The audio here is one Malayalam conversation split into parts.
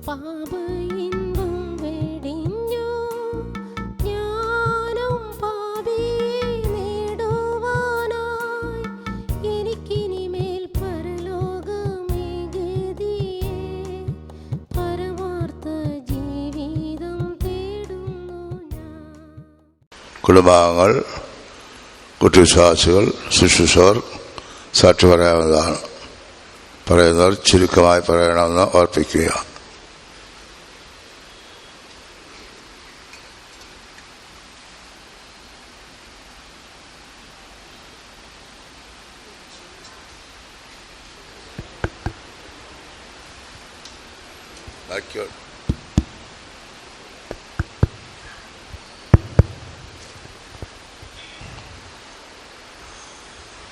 കുടുംബാംഗങ്ങൾ, കുറ്റവിശ്വാസികൾ, ശുശ്രൂഷകർ സാക്ഷി പറയാവുന്നതാണ്. പറയുന്നവർ ചുരുക്കമായി പറയണമെന്ന് ഓർപ്പിക്കുക.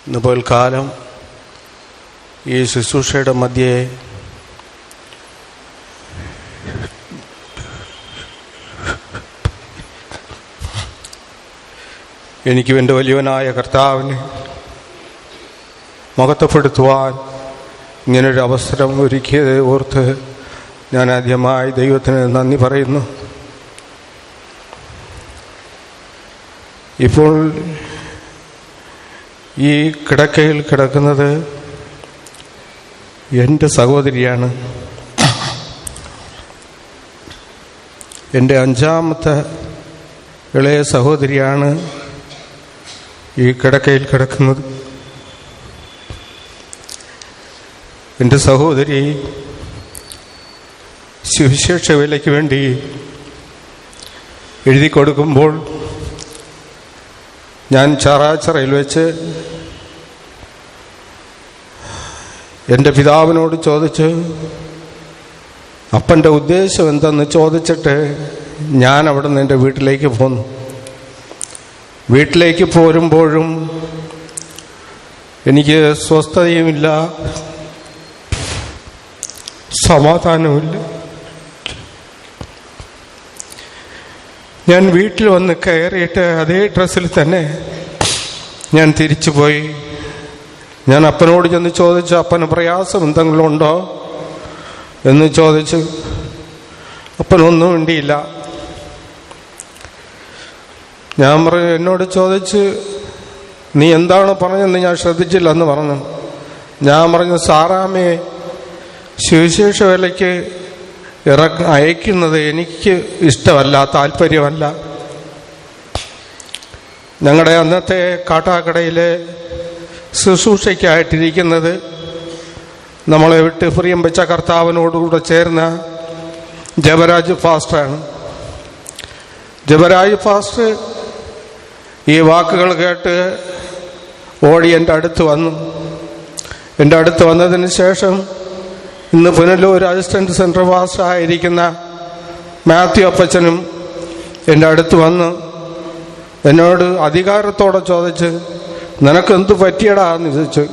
ഇന്ന് പകൽക്കാലം ഈ ശുശ്രൂഷയുടെ മധ്യേ എനിക്കും എൻ്റെ വലിയവനായ കർത്താവിനെ മഹത്വപ്പെടുത്തുവാൻ ഇങ്ങനൊരു അവസരം ഒരുക്കിയത് ഓർത്ത് ഞാൻ ആദ്യമായി ദൈവത്തിന് നന്ദി പറയുന്നു. ഇപ്പോൾ ഈ കിടക്കയിൽ കിടക്കുന്നത് എൻ്റെ സഹോദരിയാണ്. എൻ്റെ 5ാമത്തെ ഇളയ സഹോദരിയാണ് ഈ കിടക്കയിൽ കിടക്കുന്നത്. എൻ്റെ സഹോദരി സുവിശേഷ വേലയ്ക്ക് വേണ്ടി എഴുതി കൊടുക്കുമ്പോൾ ഞാൻ ചാറാച്ചിറയിൽ വെച്ച് എൻ്റെ പിതാവിനോട് ചോദിച്ച് അപ്പൻ്റെ ഉദ്ദേശം എന്തെന്ന് ചോദിച്ചിട്ട് ഞാൻ അവിടെ നിന്ന് എൻ്റെ വീട്ടിലേക്ക് പോന്നു. വീട്ടിലേക്ക് പോരുമ്പോഴും എനിക്ക് സ്വസ്ഥതയുമില്ല, സമാധാനവുമില്ല. ഞാൻ വീട്ടിൽ വന്ന് കയറിയിട്ട് അതേ ഡ്രസ്സിൽ തന്നെ ഞാൻ തിരിച്ചു പോയി. ഞാൻ അപ്പനോട് ചെന്ന് ചോദിച്ചു, അപ്പന് പ്രയാസം എന്തെങ്കിലും ഉണ്ടോ എന്ന് ചോദിച്ചു. അപ്പനൊന്നും വേണ്ടിയില്ല. ഞാൻ പറഞ്ഞു, എന്നോട് ചോദിച്ച് നീ എന്താണ് പറഞ്ഞതെന്ന് ഞാൻ ശ്രദ്ധിച്ചില്ലെന്ന് പറഞ്ഞു. ഞാൻ പറഞ്ഞു, സാറാമ്മയെ സുവിശേഷ വേലയ്ക്ക് അയക്കുന്നത് എനിക്ക് ഇഷ്ടമല്ല, താല്പര്യമല്ല. ഞങ്ങളുടെ അന്നത്തെ കാട്ടാക്കടയിലെ ശുശ്രൂഷയ്ക്കായിട്ടിരിക്കുന്നത് നമ്മളെ വിട്ട് പ്രിയം വെച്ച കർത്താവിനോടുകൂടെ ചേർന്ന ജപരാജ് ഫാസ്റ്ററാണ്. ജപരാജ് ഫാസ്റ്റർ ഈ വാക്കുകൾ കേട്ട് ഓടി എൻ്റെ അടുത്ത് വന്നു. എൻ്റെ അടുത്ത് വന്നതിന് ശേഷം ഇന്ന് പുനലൂർ അസിസ്റ്റന്റ് സെൻട്രൽ ഫാസ്റ്റർ ആയിരിക്കുന്ന മാത്യു അപ്പച്ചനും എൻ്റെ അടുത്ത് വന്ന് എന്നോട് അധികാരത്തോടെ ചോദിച്ച്, നിനക്കെന്ത് പറ്റിയടാ എന്ന് ചോദിച്ചു.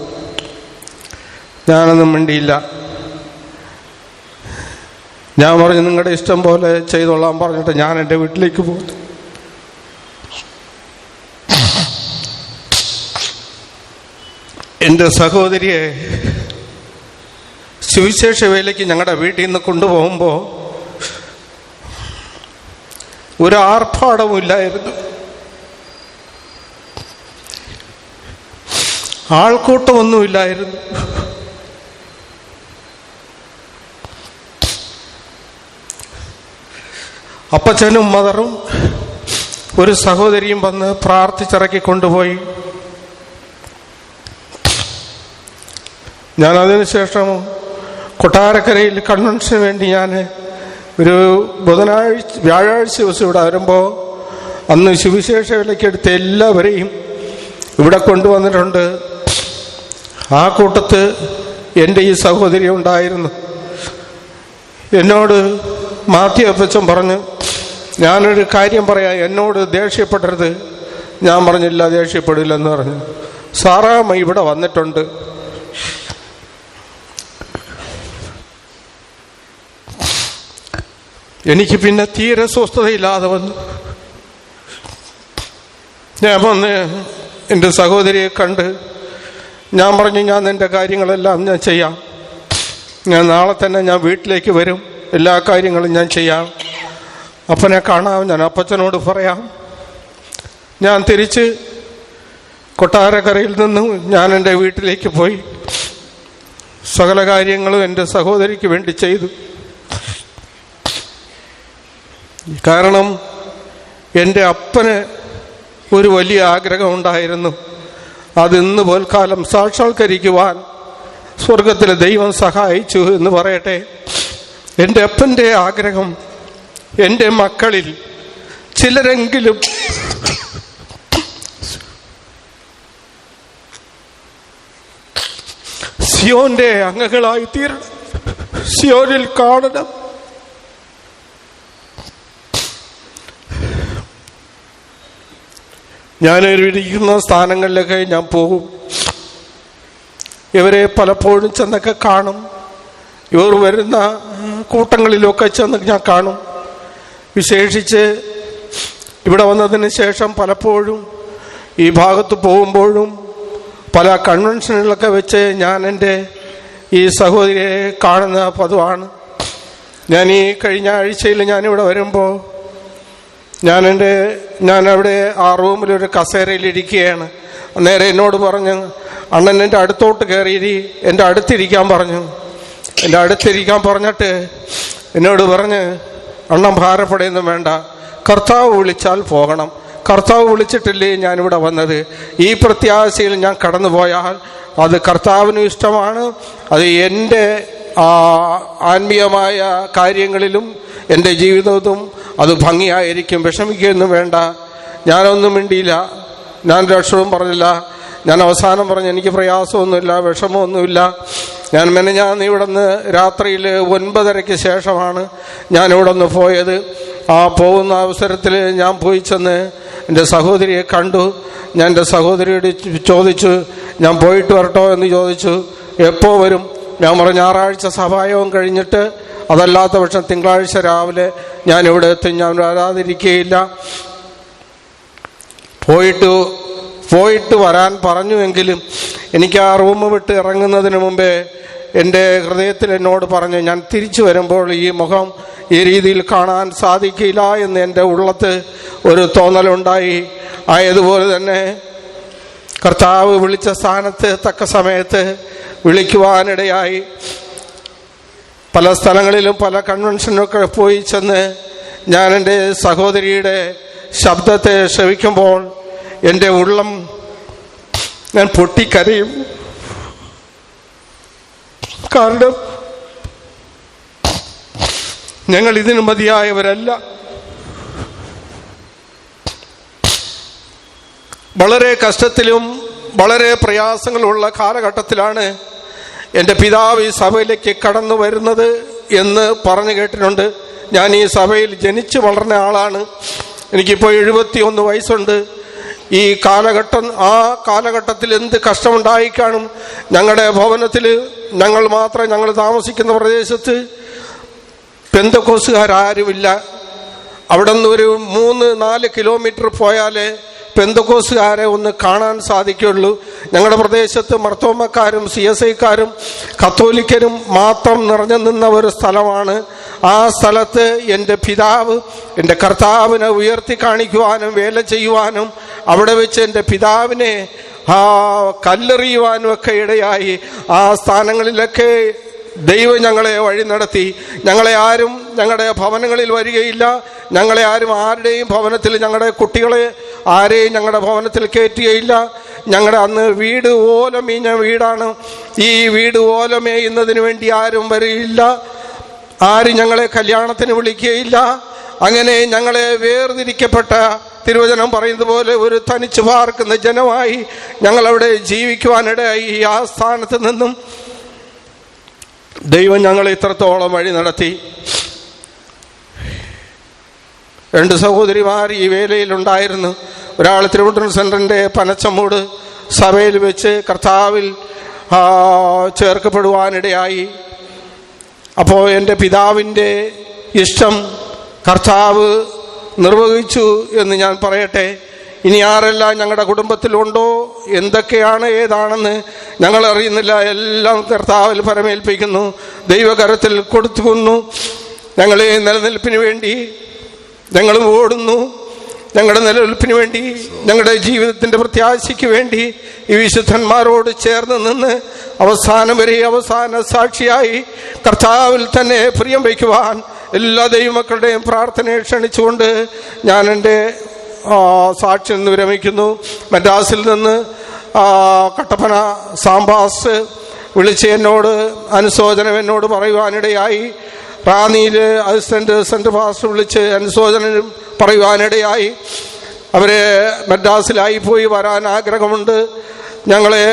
ഞാനൊന്നും മിണ്ടിയില്ല. ഞാൻ പറഞ്ഞു, നിങ്ങളുടെ ഇഷ്ടം പോലെ ചെയ്തോളാൻ പറഞ്ഞിട്ട് ഞാൻ എൻ്റെ വീട്ടിലേക്ക് പോകുന്നു. എൻ്റെ സഹോദരിയെ സുവിശേഷ വേലയ്ക്ക് ഞങ്ങളുടെ വീട്ടിൽ നിന്ന് കൊണ്ടുപോകുമ്പോൾ ഒരു ആർഭാടവുമില്ലായിരുന്നു. ആൾക്കൂട്ടമൊന്നുമില്ലായിരുന്നു. അപ്പച്ചനും മദറും ഒരു സഹോദരിയും വന്ന് പ്രാർത്ഥിച്ചിറക്കി കൊണ്ടുപോയി. ഞാൻ അതിനുശേഷം കൊട്ടാരക്കരയിൽ കൺവെൻഷന് വേണ്ടി ഞാൻ ഒരു വ്യാഴാഴ്ച ദിവസം ഇവിടെ വരുമ്പോൾ അന്ന് സുവിശേഷ വിലക്കെടുത്ത എല്ലാവരെയും ഇവിടെ കൊണ്ടുവന്നിട്ടുണ്ട്. ആ കൂട്ടത്ത് എൻ്റെ ഈ സഹോദരി ഉണ്ടായിരുന്നു. എന്നോട് മാത്യു അപ്പച്ചൻ പറഞ്ഞു, ഞാനൊരു കാര്യം പറയാം, എന്നോട് ദേഷ്യപ്പെടരുത്. ഞാൻ പറഞ്ഞില്ല, ദേഷ്യപ്പെടില്ലെന്ന് പറഞ്ഞു. സാറാമ്മ ഇവിടെ വന്നിട്ടുണ്ട്. എനിക്ക് പിന്നെ തീരെ സ്വസ്ഥതയില്ലാതെ വന്നു. ഞാൻ വന്ന് എൻ്റെ സഹോദരിയെ കണ്ട് ഞാൻ പറഞ്ഞു, ഞാൻ എൻ്റെ കാര്യങ്ങളെല്ലാം ഞാൻ ചെയ്യാം, ഞാൻ നാളെ തന്നെ ഞാൻ വീട്ടിലേക്ക് വരും, എല്ലാ കാര്യങ്ങളും ഞാൻ ചെയ്യാം. അപ്പനെ കാണാം, ഞാൻ അപ്പച്ചനോട് പറയാം. ഞാൻ തിരിച്ച് കൊട്ടാരക്കരയിൽ നിന്നും ഞാൻ എൻ്റെ വീട്ടിലേക്ക് പോയി സകല കാര്യങ്ങളും എൻ്റെ സഹോദരിക്ക് വേണ്ടി ചെയ്തു. കാരണം എൻ്റെ അപ്പന് ഒരു വലിയ ആഗ്രഹമുണ്ടായിരുന്നു. അതിന്ന് പോൽക്കാലം സാക്ഷാത്കരിക്കുവാൻ സ്വർഗത്തിലെ ദൈവം സഹായിച്ചു എന്ന് പറയട്ടെ. എൻ്റെ അപ്പൻ്റെ ആഗ്രഹം എൻ്റെ മക്കളിൽ ചിലരെങ്കിലും സിയോന്റെ അംഗങ്ങളായി തീരണം, സിയോനിൽ കാണണം. ഞാൻ ഇരിക്കുന്ന സ്ഥാനങ്ങളിലൊക്കെ ഞാൻ പോകും. ഇവരെ പലപ്പോഴും ചെന്നൊക്കെ കാണും. ഇവർ വരുന്ന കൂട്ടങ്ങളിലൊക്കെ ചെന്ന് ഞാൻ കാണും. വിശേഷിച്ച് ഇവിടെ വന്നതിന് ശേഷം പലപ്പോഴും ഈ ഭാഗത്ത് പോകുമ്പോഴും പല കൺവെൻഷനുകളൊക്കെ വെച്ച് ഞാൻ എൻ്റെ ഈ സഹോദരിയെ കാണുന്ന പതിവാണ്. ഞാൻ ഈ കഴിഞ്ഞ ആഴ്ചയിൽ ഞാനിവിടെ വരുമ്പോൾ ഞാൻ അവിടെ ആ റൂമിലൊരു കസേരയിലിരിക്കുകയാണ്. നേരെ എന്നോട് പറഞ്ഞു, അണ്ണൻ എൻ്റെ അടുത്തോട്ട് കയറി എൻ്റെ അടുത്തിരിക്കാൻ പറഞ്ഞു. എൻ്റെ അടുത്തിരിക്കാൻ പറഞ്ഞിട്ട് എന്നോട് പറഞ്ഞ്, അണ്ണൻ ഭാരപ്പെടുകയൊന്നും വേണ്ട, കർത്താവ് വിളിച്ചാൽ പോകണം. കർത്താവ് വിളിച്ചിട്ടില്ലേ ഞാനിവിടെ വന്നത്. ഈ പ്രത്യാശയിൽ ഞാൻ കടന്നുപോയാൽ അത് കർത്താവിനും ഇഷ്ടമാണ്. അത് എൻ്റെ ആത്മീയമായ കാര്യങ്ങളിലും എൻ്റെ ജീവിതവും അത് ഭംഗിയായിരിക്കും. വിഷമിക്കുകയൊന്നും വേണ്ട. ഞാനൊന്നും മിണ്ടിയില്ല, ഞാൻ രക്ഷവും പറഞ്ഞില്ല. ഞാൻ അവസാനം പറഞ്ഞു, എനിക്ക് പ്രയാസമൊന്നുമില്ല, വിഷമമൊന്നുമില്ല. ഞാൻ മെനഞ്ഞാന്ന് ഇവിടെ നിന്ന് രാത്രിയിൽ 9:30 ശേഷമാണ് ഞാനിവിടെ നിന്ന് പോയത്. ആ പോകുന്ന അവസരത്തിൽ ഞാൻ പോയി ചെന്ന് എൻ്റെ സഹോദരിയെ കണ്ടു. ഞാൻ എൻ്റെ സഹോദരിയോട് ചോദിച്ചു, ഞാൻ പോയിട്ട് വരട്ടോ എന്ന് ചോദിച്ചു. എപ്പോൾ വരും? ഞാൻ പറഞ്ഞു, ഞായറാഴ്ച സഭായോഗം കഴിഞ്ഞിട്ട്, അതല്ലാത്ത പക്ഷം തിങ്കളാഴ്ച രാവിലെ ഞാനിവിടെ എത്തും, ഞാൻ വരാതിരിക്കുകയില്ല. പോയിട്ട് വരാൻ പറഞ്ഞുവെങ്കിലും എനിക്ക് ആ റൂം വിട്ട് ഇറങ്ങുന്നതിന് മുമ്പേ എൻ്റെ ഹൃദയത്തിൽ എന്നോട് പറഞ്ഞു, ഞാൻ തിരിച്ചു വരുമ്പോൾ ഈ മുഖം ഈ രീതിയിൽ കാണാൻ സാധിക്കില്ല എന്ന് എൻ്റെ ഉള്ളത്ത് ഒരു തോന്നലുണ്ടായി. ആയതുപോലെ തന്നെ കർത്താവ് വിളിച്ച സ്ഥാനത്ത് തക്ക സമയത്ത് വിളിക്കുവാനിടയായി. പല സ്ഥലങ്ങളിലും പല കൺവെൻഷനൊക്കെ പോയി ചെന്ന് ഞാൻ എൻ്റെ സഹോദരിയുടെ ശബ്ദത്തെ ശ്രവിക്കുമ്പോൾ എൻ്റെ ഉള്ളം ഞാൻ പൊട്ടിക്കരയും. കാരണം ഞങ്ങൾ ഇതിനു മതിയായവരല്ല. വളരെ കഷ്ടത്തിലും വളരെ പ്രയാസങ്ങളുള്ള കാലഘട്ടത്തിലാണ് എൻ്റെ പിതാവ് ഈ സഭയിലേക്ക് കടന്നു വരുന്നത് എന്ന് പറഞ്ഞു കേട്ടിട്ടുണ്ട്. ഞാൻ ഈ സഭയിൽ ജനിച്ചു വളർന്ന ആളാണ്. എനിക്കിപ്പോൾ 71 വയസ്സുണ്ട്. ഈ കാലഘട്ടം, ആ കാലഘട്ടത്തിൽ എന്ത് കഷ്ടമുണ്ടായിക്കാണും. ഞങ്ങളുടെ ഭവനത്തിൽ ഞങ്ങൾ താമസിക്കുന്ന പ്രദേശത്ത് പെന്തക്കോസുകാരുമില്ല. അവിടെ നിന്ന് ഒരു 3-4 കിലോമീറ്റർ പോയാലേ പെന്തക്കോസുകാരെ ഒന്ന് കാണാൻ സാധിക്കുള്ളൂ. ഞങ്ങളുടെ പ്രദേശത്ത് മർത്തോമക്കാരും CSIക്കാരും കത്തോലിക്കരും മാത്രം നിറഞ്ഞു നിന്ന ഒരു സ്ഥലമാണ്. ആ സ്ഥലത്ത് എൻ്റെ പിതാവ് എൻ്റെ കർത്താവിനെ ഉയർത്തി കാണിക്കുവാനും വേല ചെയ്യുവാനും അവിടെ വെച്ച് എൻ്റെ പിതാവിനെ കല്ലെറിയുവാനും ഒക്കെ ഇടയായി. ആ സ്ഥാനങ്ങളിലൊക്കെ ദൈവം ഞങ്ങളെ വഴി നടത്തി. ഞങ്ങളെ ആരും ഞങ്ങളുടെ ഭവനങ്ങളിൽ വരികയില്ല. ഞങ്ങളെ ആരും ആരുടെയും ഭവനത്തിൽ, ഞങ്ങളുടെ കുട്ടികളെ ആരെയും ഞങ്ങളുടെ ഭവനത്തിൽ കയറ്റുകയില്ല. ഞങ്ങളുടെ അന്ന് വീട് ഓലമേഞ്ഞ വീടാണ്. ഈ വീട് ഓലമേയുന്നതിന് വേണ്ടി ആരും വരികയില്ല. ആരും ഞങ്ങളെ കല്യാണത്തിന് വിളിക്കുകയില്ല. അങ്ങനെ ഞങ്ങളെ വേർതിരിക്കപ്പെട്ട, തിരുവചനം പറയുന്നത് പോലെ ഒരു തനിച്ചു പാർക്കുന്ന ജനമായി ഞങ്ങളവിടെ ജീവിക്കുവാനിടയായി. ആ സ്ഥാനത്ത് നിന്നും ദൈവം ഞങ്ങളെ ഇത്രത്തോളം വഴി നടത്തി. 2 സഹോദരിമാർ ഈ വേലയിലുണ്ടായിരുന്നു. ഒരാൾ തിരുവനന്തപുരം സെൻറ്ററിൻ്റെ പനച്ചമൂട് സഭയിൽ വെച്ച് കർത്താവിൽ ചേർക്കപ്പെടുവാനിടയായി. അപ്പോൾ എൻ്റെ പിതാവിൻ്റെ ഇഷ്ടം കർത്താവ് നിർവഹിച്ചു എന്ന് ഞാൻ പറയട്ടെ. ഇനി ആരെല്ലാം ഞങ്ങളുടെ കുടുംബത്തിലുണ്ടോ, എന്തൊക്കെയാണ് ഏതാണെന്ന് ഞങ്ങൾ അറിയുന്നില്ല. എല്ലാം കർത്താവിൽ പരമേൽപ്പിക്കുന്നു, ദൈവകരത്തിൽ കൊടുത്തുകൊന്നു. ഞങ്ങളെ നിലനിൽപ്പിന് വേണ്ടി ഞങ്ങളും ഓടുന്നു. ഞങ്ങളുടെ നിലനിൽപ്പിന് വേണ്ടി, ഞങ്ങളുടെ ജീവിതത്തിൻ്റെ പ്രത്യാശയ്ക്ക് വേണ്ടി ഈ വിശുദ്ധന്മാരോട് ചേർന്ന് നിന്ന് അവസാനം വരെ അവസാന സാക്ഷിയായി കർത്താവിൽ തന്നെ പ്രിയം വയ്ക്കുവാൻ എല്ലാ ദൈവമക്കളുടെയും പ്രാർത്ഥനയെ ക്ഷണിച്ചുകൊണ്ട് ഞാൻ എൻ്റെ സാക്ഷ്യം നിന്ന് വിരമിക്കുന്നു. മദ്രാസിൽ നിന്ന് കട്ടപ്പന സാംബാസ് വിളിച്ച് എന്നോട് അനുശോചനം എന്നോട് പറയുവാനിടയായി. റാന്നിയിൽ അസിസ്റ്റന്റ് സെൻട്രൽ പാസ്റ്റർ വിളിച്ച് അനുശോചനം പറയുവാനിടയായി. അവരെ മദ്രാസിലായി പോയി വരാൻ ആഗ്രഹമുണ്ട്, ഞങ്ങളെ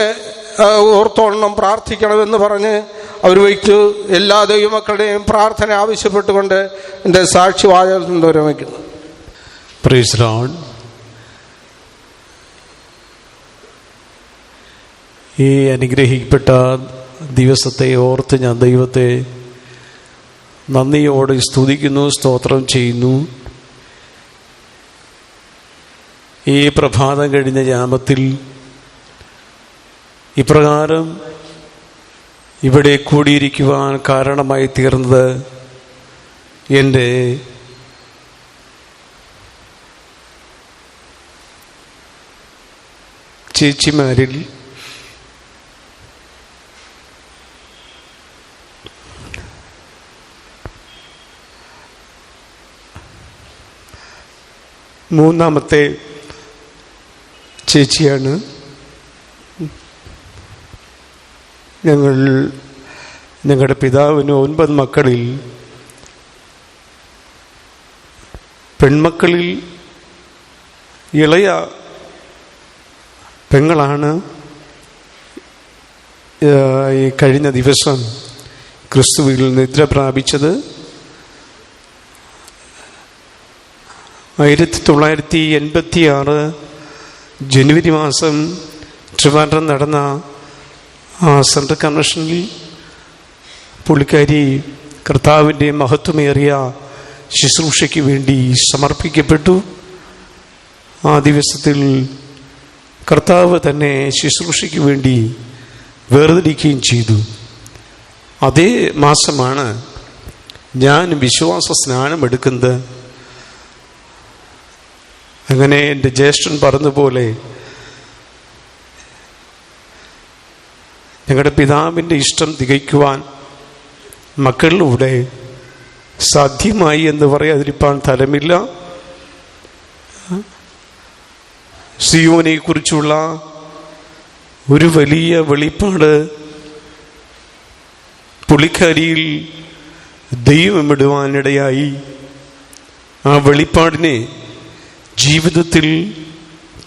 ഓർത്തോണം പ്രാർത്ഥിക്കണമെന്ന് പറഞ്ഞ് അവർ വയ്ക്കു. എല്ലാ ദൈവമക്കളുടെയും പ്രാർത്ഥന ആവശ്യപ്പെട്ടുകൊണ്ട് എൻ്റെ സാക്ഷിവാചകത്തിൽ നിന്ന് വിരമിക്കുന്നു. Praise the Lord. ഈ അനുഗ്രഹിക്കപ്പെട്ട ദിവസത്തെ ഓർത്ത് ഞാൻ ദൈവത്തെ നന്ദിയോടെ സ്തുതിക്കുന്നു, സ്തോത്രം ചെയ്യുന്നു. ഈ പ്രഭാതം കഴിഞ്ഞ യാമത്തിൽ ഇപ്രകാരം ഇവിടെ കൂടിയിരിക്കുവാൻ കാരണമായി തീർന്നത് എൻ്റെ ചേച്ചിമാരിൽ മൂന്നാമത്തെ ചേച്ചിയാണ്. ഞങ്ങളുടെ പിതാവിന് 9 മക്കളിൽ പെൺമക്കളിൽ ഇളയ പെങ്ങളാണ് ഈ കഴിഞ്ഞ ദിവസം ക്രിസ്തുവിൽ നിദ്ര പ്രാപിച്ചത്. 1986 ജനുവരി മാസം ട്രിവാൻഡ്രം നടന്ന സെൻട്രൽ കൺവെൻഷനിൽ പുള്ളിക്കാരി കർത്താവിൻ്റെ മഹത്വമേറിയ ശുശ്രൂഷയ്ക്ക് വേണ്ടി സമർപ്പിക്കപ്പെട്ടു. ആ ദിവസത്തിൽ കർത്താവ് തന്നെ ശുശ്രൂഷയ്ക്ക് വേണ്ടി വേർതിരിക്കുകയും ചെയ്തു. അതേ മാസമാണ് ഞാൻ വിശ്വാസ സ്നാനമെടുക്കുന്നത്. അങ്ങനെ എൻ്റെ ജ്യേഷ്ഠൻ പറഞ്ഞതുപോലെ ഞങ്ങളുടെ പിതാവിൻ്റെ ഇഷ്ടം തികയ്ക്കുവാൻ മക്കളിലൂടെ സാധ്യമായി എന്ന് പറയാതിരിക്കാൻ തരമില്ല. സിയോനെ കുറിച്ചുള്ള ഒരു വലിയ വെളിപ്പാട് പുള്ളിക്കാരിയിൽ ദൈവമിടുവാനിടയായി. ആ വെളിപ്പാടിനെ ജീവിതത്തിൽ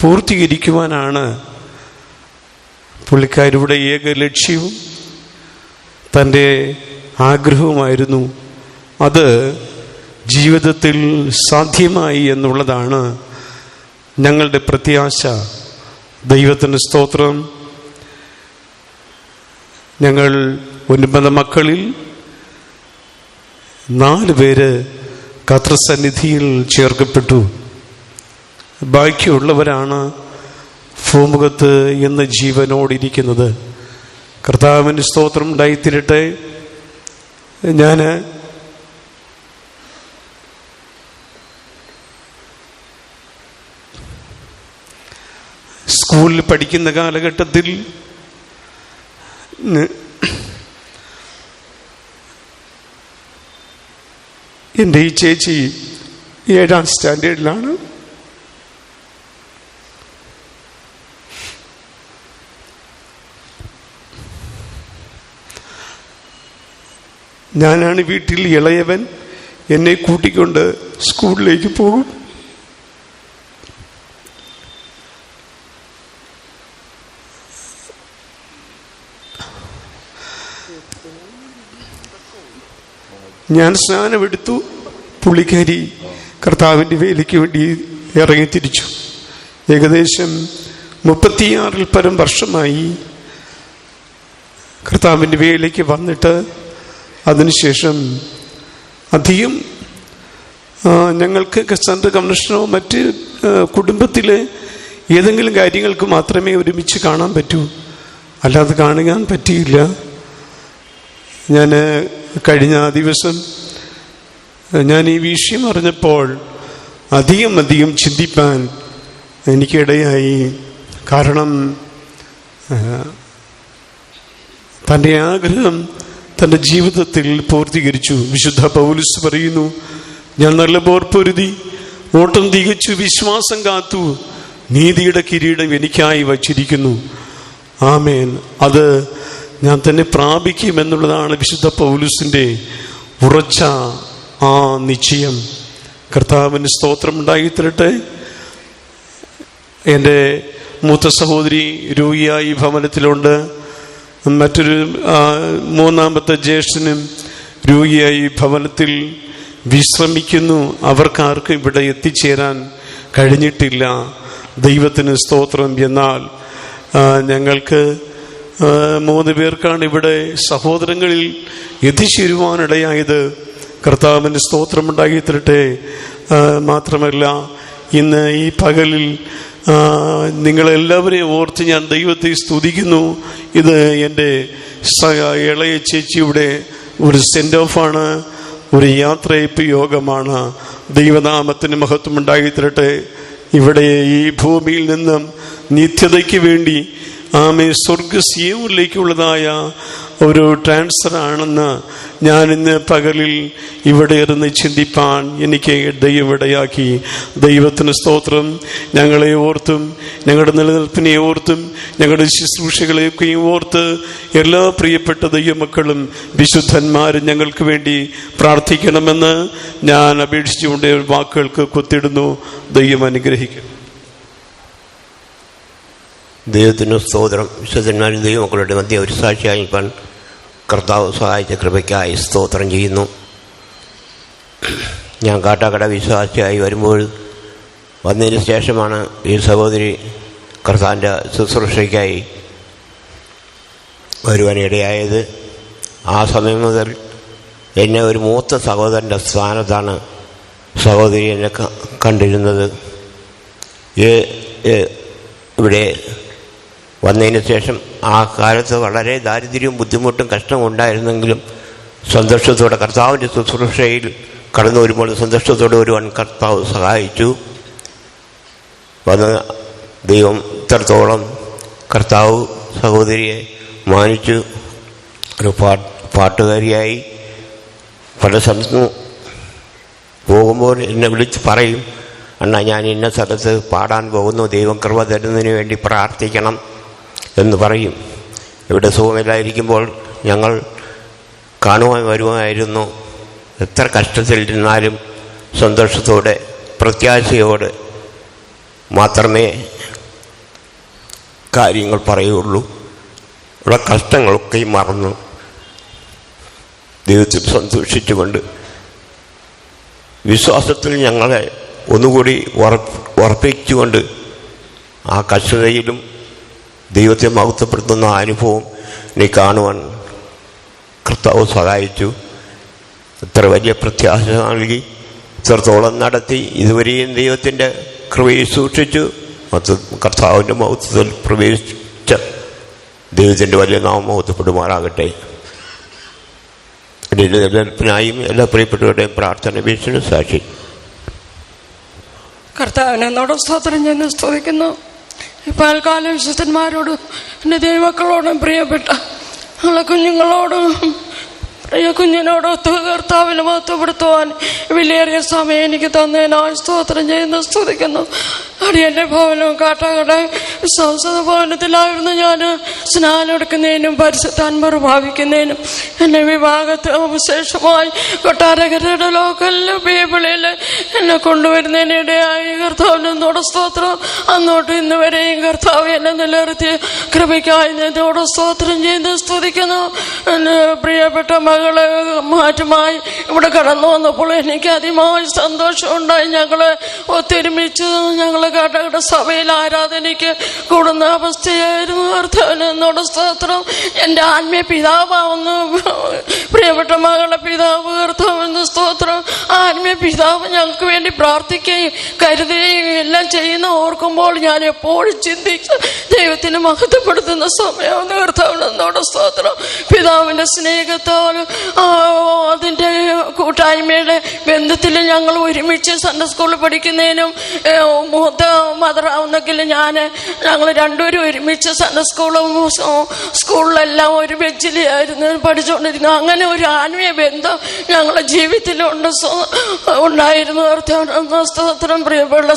പൂർത്തീകരിക്കുവാനാണ് പുള്ളിക്കാരിയുടെ ഏക ലക്ഷ്യവും തൻ്റെ ആഗ്രഹവുമായിരുന്നു. അത് ജീവിതത്തിൽ സാധ്യമായി എന്നുള്ളതാണ് ഞങ്ങളുടെ പ്രത്യാശ. ദൈവത്തിന് സ്തോത്രം. ഞങ്ങൾ 9 മക്കളിൽ 4 പേര് കർത്തൃസന്നിധിയിൽ ചേർക്കപ്പെട്ടു. ബാക്കിയുള്ളവരാണ് ഭൂമുഖത്ത് ഇന്ന് ജീവനോടിരിക്കുന്നത്. കർത്താവിന് സ്തോത്രം ഉണ്ടായിത്തീരട്ടെ. ഞാൻ സ്കൂളിൽ പഠിക്കുന്ന കാലഘട്ടത്തിൽ എൻ്റെ ഈ ചേച്ചി 7ാം സ്റ്റാൻഡേർഡിലാണ്. ഞാനാണ് വീട്ടിൽ ഇളയവൻ. എന്നെ കൂട്ടിക്കൊണ്ട് സ്കൂളിലേക്ക് പോകും. ഞാൻ സ്നാനമെടുത്തു. പുള്ളിക്കാരി കർത്താവിൻ്റെ വേലയ്ക്ക് വേണ്ടി ഇറങ്ങിത്തിരിച്ചു. ഏകദേശം 36-ൽ പരം വർഷമായി കർത്താവിൻ്റെ വേലയ്ക്ക് വന്നിട്ട്. അതിനുശേഷം അധികം ഞങ്ങൾക്ക് സെൻട്രൽ കൺവെൻഷനോ മറ്റ് കുടുംബത്തിലെ ഏതെങ്കിലും കാര്യങ്ങൾക്ക് മാത്രമേ ഒരുമിച്ച് കാണാൻ പറ്റൂ, അല്ലാതെ കാണാൻ പറ്റിയില്ല. ഞാൻ കഴിഞ്ഞ ദിവസം ഞാൻ ഈ വിഷയം അറിഞ്ഞപ്പോൾ അധികം ചിന്തിപ്പാൻ എനിക്കിടയായി. കാരണം തൻ്റെ ആഗ്രഹം തൻ്റെ ജീവിതത്തിൽ പൂർത്തീകരിച്ചു. വിശുദ്ധ പൗലോസ് പറയുന്നു, ഞാൻ നല്ല പോർ പൊരുതി, ഓട്ടം തികച്ചു, വിശ്വാസം കാത്തു, നീതിയുടെ കിരീടം എനിക്കായി വച്ചിരിക്കുന്നു. ആമേൻ. അത് ഞാൻ തന്നെ പ്രാപിക്കുമെന്നുള്ളതാണ് വിശുദ്ധ പൗലോസിൻ്റെ ഉറച്ച ആ നിശ്ചയം. കർത്താവിന് സ്തോത്രം ഉണ്ടായിത്തരട്ടെ. എൻ്റെ മൂത്ത സഹോദരി രോഗിയായി ഭവനത്തിലുണ്ട്. മറ്റൊരു മൂന്നാമത്തെ ജ്യേഷ്ഠനും രോഗിയായി ഭവനത്തിൽ വിശ്രമിക്കുന്നു. അവർക്കാർക്കും ഇവിടെ എത്തിച്ചേരാൻ കഴിഞ്ഞിട്ടില്ല. ദൈവത്തിന് സ്തോത്രം. എന്നാൽ ഞങ്ങൾക്ക് 3 പേർക്കാണ് ഇവിടെ സഹോദരങ്ങളിൽ എത്തിച്ചേരുവാനിടയായത്. കർത്താവിന് സ്തോത്രമുണ്ടായി തരട്ടെ. മാത്രമല്ല, ഇന്ന് ഈ പകലിൽ നിങ്ങളെല്ലാവരെയും ഓർത്ത് ഞാൻ ദൈവത്തെ സ്തുതിക്കുന്നു. ഇത് എൻ്റെ ഇളയ ചേച്ചിയുടെ ഒരു സെൻഡ് ഓഫാണ്, ഒരു യാത്രയപ്പ് യോഗമാണ്. ദൈവനാമത്തിന് മഹത്വം ഉണ്ടായി തരട്ടെ. ഇവിടെ ഈ ഭൂമിയിൽ നിന്നും നിത്യതയ്ക്ക് വേണ്ടി സ്വർഗസീയയിലേക്കുള്ളതായ ഒരു ട്രാൻസ്ഫർ ആണെന്ന് ഞാൻ ഇന്ന് പകലിൽ ഇവിടെ ഇരുന്ന് ചിന്തിപ്പാൻ എനിക്ക് ദൈവമിടയാക്കി. ദൈവത്തിന് സ്തോത്രം. ഞങ്ങളെ ഓർത്തും ഞങ്ങളുടെ നിലനിൽപ്പിനെ ഓർത്തും ഞങ്ങളുടെ ശുശ്രൂഷകളെയൊക്കെയും ഓർത്ത് എല്ലാ പ്രിയപ്പെട്ട ദൈവമക്കളും വിശുദ്ധന്മാരും ഞങ്ങൾക്ക് വേണ്ടി പ്രാർത്ഥിക്കണമെന്ന് ഞാൻ അപേക്ഷിച്ചുകൊണ്ട് വാക്കുകൾക്ക് കൊത്തിടുന്നു. ദൈവം അനുഗ്രഹിക്കും. ദൈവത്തിന് സ്തോത്രം. വിശുദ്ധന്മാരും ദൈവമക്കളുടെ മധ്യ ഒരു സാക്ഷിയായി ഇപ്പം കർത്താവ് സഹായിച്ച കൃപയ്ക്കായി സ്തോത്രം ചെയ്യുന്നു. ഞാൻ കാട്ടാക്കട വിശ്വാസിയായി വരുമ്പോൾ വന്നതിന് ശേഷമാണ് ഈ സഹോദരി കർത്താവിൻ്റെ ശുശ്രൂഷയ്ക്കായി വരുവാനിടയായത്. ആ സമയം മുതൽ എന്നെ ഒരു മൂത്ത സഹോദരൻ്റെ സ്ഥാനത്താണ് സഹോദരി എന്നെ കണ്ടിരുന്നത്. ഇവിടെ വന്നതിന് ശേഷം ആ കാലത്ത് വളരെ ദാരിദ്ര്യവും ബുദ്ധിമുട്ടും കഷ്ടവും ഉണ്ടായിരുന്നെങ്കിലും സന്തോഷത്തോടെ കർത്താവിൻ്റെ ശുശ്രൂഷയിൽ കടന്നു വരുമ്പോൾ സന്തോഷത്തോടെ വരുവാൻ കർത്താവ് സഹായിച്ചു. വന്ന് ദൈവം ഇത്രത്തോളം കർത്താവ് സഹോദരിയെ മാനിച്ചു. ഒരു പാട്ടുകാരിയായി പല സ്ഥലത്തും പോകുമ്പോൾ എന്നെ വിളിച്ച് പറയും, അണ്ണാ ഞാൻ ഇന്ന സ്ഥലത്ത് പാടാൻ പോകുന്നു, ദൈവം കൃപ തരുന്നതിന് വേണ്ടി പ്രാർത്ഥിക്കണം എന്ന് പറയും. ഇവിടെ സുഖമില്ലായിരിക്കുമ്പോൾ ഞങ്ങൾ കാണുവാൻ വരുമായിരുന്നു. എത്ര കഷ്ടത്തിലിരുന്നാലും സന്തോഷത്തോടെ പ്രത്യാശയോടെ മാത്രമേ കാര്യങ്ങൾ പറയുള്ളൂ. ഇവിടെ കഷ്ടങ്ങളൊക്കെയും മറന്നു ദൈവത്തിൽ സന്തോഷിച്ചുകൊണ്ട് വിശ്വാസത്തിൽ ഞങ്ങളെ ഒന്നുകൂടി ഉറപ്പിച്ചുകൊണ്ട് ആ കഷ്ടതയിലും ദൈവത്തെ മഹത്വപ്പെടുത്തുന്ന അനുഭവം നീ കാണുവാൻ കർത്താവ് സഹായിച്ചു. ഇത്ര വലിയ പ്രത്യാശ നൽകി ഇത്രത്തോളം നടത്തി ഇതുവരെയും ദൈവത്തിൻ്റെ കൃപയിൽ സൂക്ഷിച്ചു കർത്താവിൻ്റെ മഹത്വത്തിൽ പ്രവേശിച്ച ദൈവത്തിൻ്റെ വലിയ നാമം മഹത്വപ്പെടുമാറാകട്ടെ. എൻ്റെ നിലനിൽപ്പിനായും എല്ലാ പ്രിയപ്പെട്ടവരുടെയും പ്രാർത്ഥന വീക്ഷണ സാക്ഷി. കർത്താവിനെ എന്നോട് സ്തോത്രം ചെയ്യുന്നു, സ്തുതിക്കുന്നു. പൽക്കാലം വിശുദ്ധന്മാരോടും എൻ്റെ ദൈവമക്കളോടും പ്രിയപ്പെട്ട ഞങ്ങളെ കുഞ്ഞുങ്ങളോടും പ്രിയ കുഞ്ഞിനോടൊത്ത് കർത്താവിനെ മഹത്വപ്പെടുത്തുവാൻ വിലയേറിയ സമയം എനിക്ക് തന്നതിനായി സ്തോത്രം ചെയ്യുന്നു, സ്തുതിക്കുന്നു. അടിയൻ്റെ ഭവനവും കാട്ടാക്കട സംസദ ഭവനത്തിലായിരുന്നു ഞാൻ സ്നാനം എടുക്കുന്നതിനും പരിശുദ്ധാത്മ ഭാവിക്കുന്നതിനും എന്നെ വിഭാഗത്ത് വിശേഷമായി കൊട്ടാരക്കരയുടെ ലോക്കൽ പീപ്പിളിൽ എന്നെ കൊണ്ടുവരുന്നതിനിടയായി കർത്താവിനോട് സ്തോത്രം. അന്നോട്ട് ഇന്ന് വരെയും കർത്താവ് എന്നെ നിലനിർത്തിയ കൃപയ്ക്കായി എന്നോട് സ്തോത്രം ചെയ്ത് സ്തുതിക്കുന്നു. എന്നെ പ്രിയപ്പെട്ട മകളെ മാറ്റമായി ഇവിടെ കടന്നു വന്നപ്പോൾ എനിക്ക് അതിയായ സന്തോഷമുണ്ടായി. ഞങ്ങള് ഒത്തൊരുമിച്ച് ഞങ്ങള് കാട്ടാക്കട സഭയിൽ ആരാധനയ്ക്ക് കൂടുന്ന അവസ്ഥയായിരുന്നു. കർത്താവിനോട് സ്തോത്രം. എൻ്റെ ആത്മീയ പിതാവാവുന്നു പ്രിയപ്പെട്ട മകളുടെ പിതാവ് കർത്താവിന് സ്തോത്രം. ആത്മീയ പിതാവ് ഞങ്ങൾക്ക് വേണ്ടി പ്രാർത്ഥിക്കുകയും കരുതുകയും എല്ലാം ചെയ്യുന്ന ഓർക്കുമ്പോൾ ഞാൻ എപ്പോഴും ചിന്തിച്ച് ദൈവത്തിന് മഹത്വപ്പെടുത്തുന്ന സമയമാണ് കർത്താവിനോട് സ്തോത്രം. പിതാവിൻ്റെ സ്നേഹത്താലും അതിൻ്റെ കൂട്ടായ്മയുടെ ബന്ധത്തിൽ ഞങ്ങൾ ഒരുമിച്ച് സൺഡേ സ്കൂളിൽ പഠിക്കുന്നതിനും മൂത്ത മദറാവുന്നെങ്കിൽ ഞങ്ങൾ രണ്ടുപേരും ഒരുമിച്ച് സൺഡേ സ്കൂളിലെല്ലാം ഒരു ബെഞ്ചിലായിരുന്നു പഠിച്ചുകൊണ്ടിരുന്നത്. അങ്ങനെ ഒരു ആത്മീയ ബന്ധം ഞങ്ങളുടെ ജീവിതത്തിലുണ്ട് ഉണ്ടായിരുന്നു. സ്തോത്രം. പ്രിയപ്പെട്ട